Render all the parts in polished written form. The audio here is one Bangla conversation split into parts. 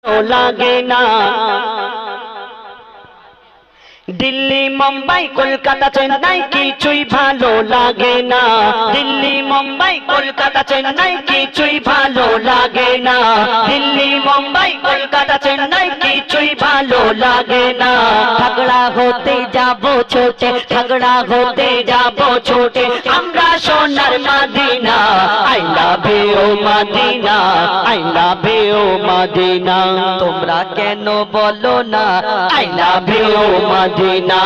লাগে না। দিল্লি মুম্বাই কলকাতা চেন্নাই কিছুই ভালো লাগে না। দিল্লি মুম্বাই কলকাতা চেন্নাই কিছুই ভালো লাগে না। দিল্লি মুম্বাই কলকাতা চেন্নাই কিছুই ভালো লাগে না। ঝগড়া হতে যাব ছোটে, ঝগড়া হতে যাব ছোটে, আমরা সোনার Madina. I love you Medina, I love you Madina. তোমরা কেন বলো না I love you Medina,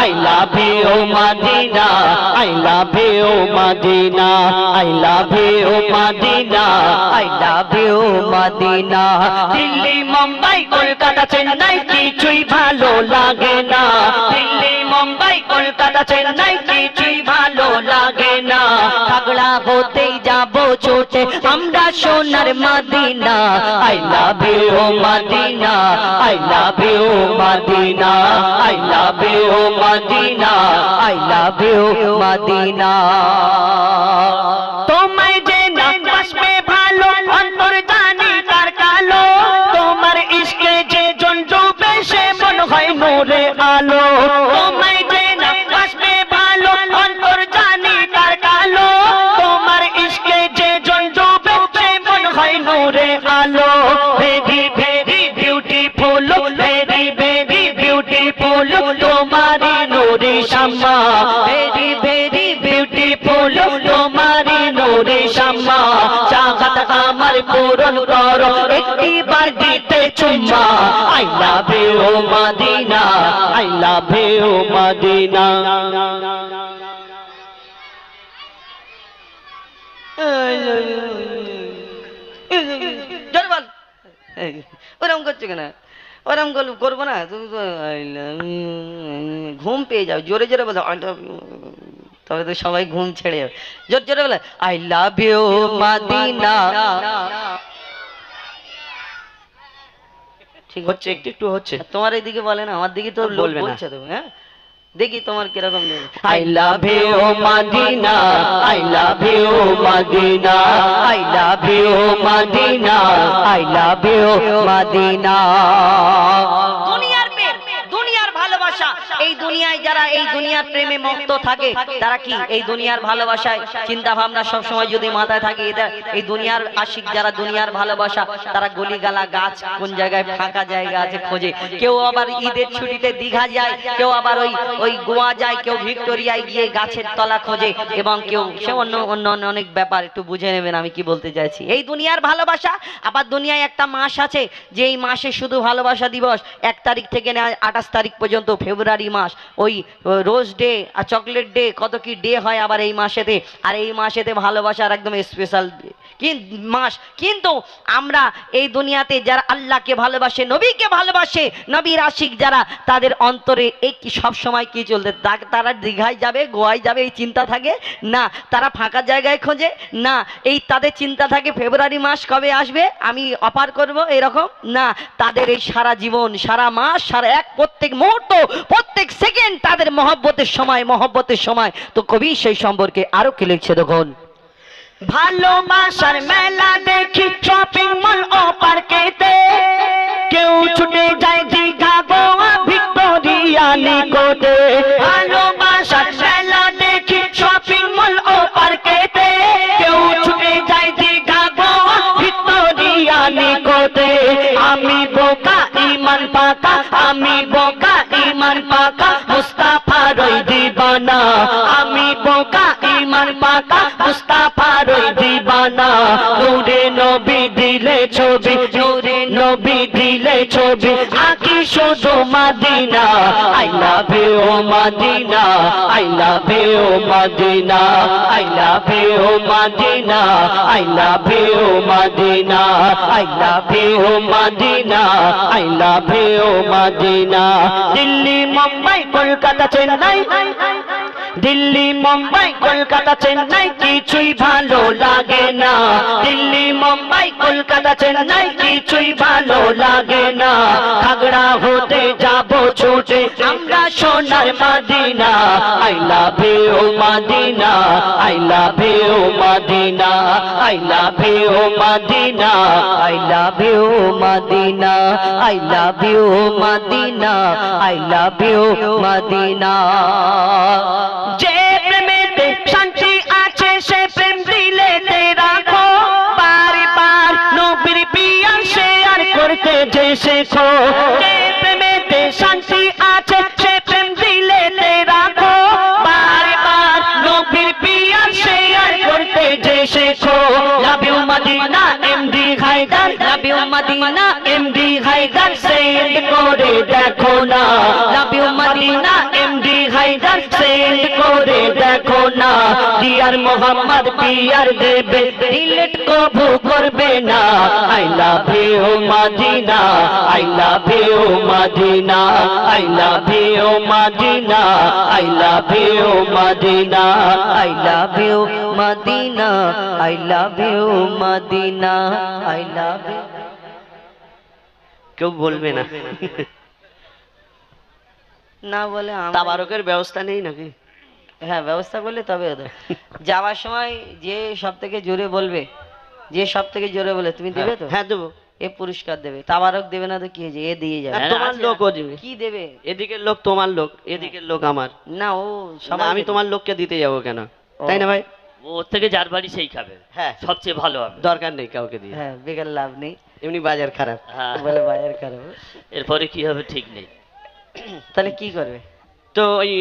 I love you Medina, I love you Medina, I love you Medina, I love you Madina. Delhi Mumbai Kolkata Chennai কিছুই ভালো লাগে না। দিল্লি মুম্বাই কলকাতা চেন্নাই কিছুই ভালো লাগে না। ঝগড়া হতেই যাব ছোটে, আমরা সোনার Madina. I love you Medina, I love you Medina, I love you Medina, I love you Madina. তোমায় যে না বাসবে ভালো, অন্তর জানি তার কালো। তোমার ইশকে যে জন ডুবে সে মন হয় নূরে আলো। তোমায় যে না বাসবে ভালো, অন্তর জানি তার কালো। তোমার ইশকে যে জন ডুবে সে মন হয় নূরে আলো। Very very beautiful, very very beautiful তোমারি নূরে শামা। ভেরি ভেরি বিউটিফুল তোমারি নূরে শামা। চাহত আমার পূরণ করো, একটি বার দিতে চুম্মা। I love you Medina, I love you Madina. ওরম করছো কেন? ওরম করবো না, তুমি তো ঘুম পেয়ে যাও। জোরে জোরে বলো আই লাভ ইউ, তবে তো সবাই ঘুম ছেড়ে যাবে। জোরে জোরে বলে আই লাভ ইউ মদিনা। ঠিক হচ্ছে, একটু একটু হচ্ছে। তোমার এইদিকে বলে না, আমার দিকে তো বলবে না। হ্যাঁ দেখি তোমার কিরকম। I love you Medina, I love you Medina, I love you Medina, I love you Madina. দুনিয়ার প্রেম, দুনিয়ার ভালোবাসা, এই দুনিয়ায় যারা এই দুনিয়ার প্রেমে মত্ত থাকে তারা কি এই দুনিয়ার ভালোবাসায় চিন্তা ভাবনা সব সময় যদি মাথায় থাকে, এদের এই দুনিয়ার আশিক যারা দুনিয়ার ভালোবাসা তারা গলিগালা গাছ কোন জায়গায় ফাঁকা জায়গা আছে খোঁজে। কেউ আবার ঈদের ছুটিতে দীঘা যায়, কেউ আবার ওই গোয়া যায়, কেউ ভিক্টোরিয়ায় গিয়ে গাছের তলা খোঁজে, এবং কেউ সে অন্য অন্য অনেক ব্যাপার। একটু বুঝে নেবেন আমি কি বলতে চাইছি। এই দুনিয়ার ভালোবাসা। আবার দুনিয়ায় একটা মাস আছে যে এই মাসে শুধু ভালোবাসা দিবস 1 তারিখ থেকে 28 তারিখ পর্যন্ত, ফেব্রুয়ারি মাস। ওই রোজ ডে আর চকলেট ডে কত কি ডে হয় আবার এই মাসেতে। আর এই মাসেতে ভালোবাসার একদম স্পেশাল মাস। কিন্তু আমরা এই দুনিয়াতে যারা আল্লাহকে ভালোবাসে, নবীকে ভালোবাসে, নবীর আশিক যারা, তাদের অন্তরে এই কি সব সময় কি চলতে, তারা দীঘায় যাবে, গোয়ায় যাবে এই চিন্তা থাকে না। তারা ফাঁকা জায়গায় খোঁজে না, এই তাদের চিন্তা থাকে ফেব্রুয়ারি মাস কবে আসবে, আমি অফার করব এরকম না। তাদের এই সারা জীবন, সারা মাস, সারা এক প্রত্যেক মুহূর্ত, প্রত্যেক সেকেন্ড তাদের মহব্বতের সময়, মহব্বতের সময়। তো কবি সেই সম্পর্কে আরো কি লিখছে দেখুন। ভালোবাসার মেলা দেখি শপিং মল ও পার্কেতে, কেউ ছুটে যায় দীঘা গোয়া ভিক্টোরিয়া নিকটে। ভালোবাসার মেলা দেখি শপিং মল ও পার্কেতে, কেউ ছুটে যায় দীঘা গোয়া ভিক্টোরিয়া নিকটে। আমি বোকা ইমান পাকা, আমি বোকা ইমান পাকা, মুস্তাফার ওই দিবানা। আমি বোকা ইমান পাকা, মুস্তাফার ওই দিবানা। নূরে নবী দিলে ছবি, নূরে নবী দিলে ছবি, আঁকি শুধু Madina. I love you Medina, I love you Medina, I love you Medina, I love you Medina, I love you Medina, I love you Madina. Delhi Mumbai Kolkata Chennai, Delhi Mumbai Kolkata Chennai কিছুই ভালো লাগে না। দিল্লি মুম্বাই কলকাতা চেন্নাই কিছুই ভালো লাগে না। ঝগড়া হতে যাব ছুটে আমরা সোনার Madina I love you Medina I love you Medina I love you Medina I love you Medina I love you Medina I love you Madina যে প্রেমেতে শান্তি আছে সে প্রেম দিলেতে রাখো বারবার নবীর পিয়ার শেয়ার করতে যে শেখো যে প্রেমেতে শান্তি আছে সে প্রেম দিলেতে রাখো বারবার নবীর পিয়ার শেয়ার করতে যে শেখো love you Madina MD Haider love you Madina MD Haider send করে দেখো না love you Madina MD Haider send করে দেখো না ডিয়ার মোহাম্মদ পিয়ার দেবে ডিলিট কবু করবে না I love you Medina I love you Medina I love you Medina I love you Medina I love you Medina I love you Medina I love you কেউ বলবে না না বলে তাবারকের ব্যবস্থা নেই নাকি হ্যাঁ ব্যবস্থা করলে তবে হতো যাওয়ার সময় যে সব থেকে জোরে বলবে যে সব থেকে জোরে বলে তুমি দেবে তো হ্যাঁ দেবো এ পুরস্কার দেবে তাবারক দেবে না তো কি হয়েছে এ দিয়ে যাবে তোমার লোক ও দেবে কি দেবে এদিকের লোক তোমার লোক এদিকের লোক আমার না ও সবাই আমি তোমার লোককে দিতে যাবো কেন তাই না ভাই ওর থেকে যার বাড়ি সেই খাবে হ্যাঁ সবচেয়ে ভালো হবে দরকার নেই কাউকে দিয়ে হ্যাঁ বেকার লাভ নেই এমনি বাজার খারাপ হ্যাঁ বলে বাজার খারাপ এরপরে কি হবে ঠিক নেই তাহলে কি করবে তো ওই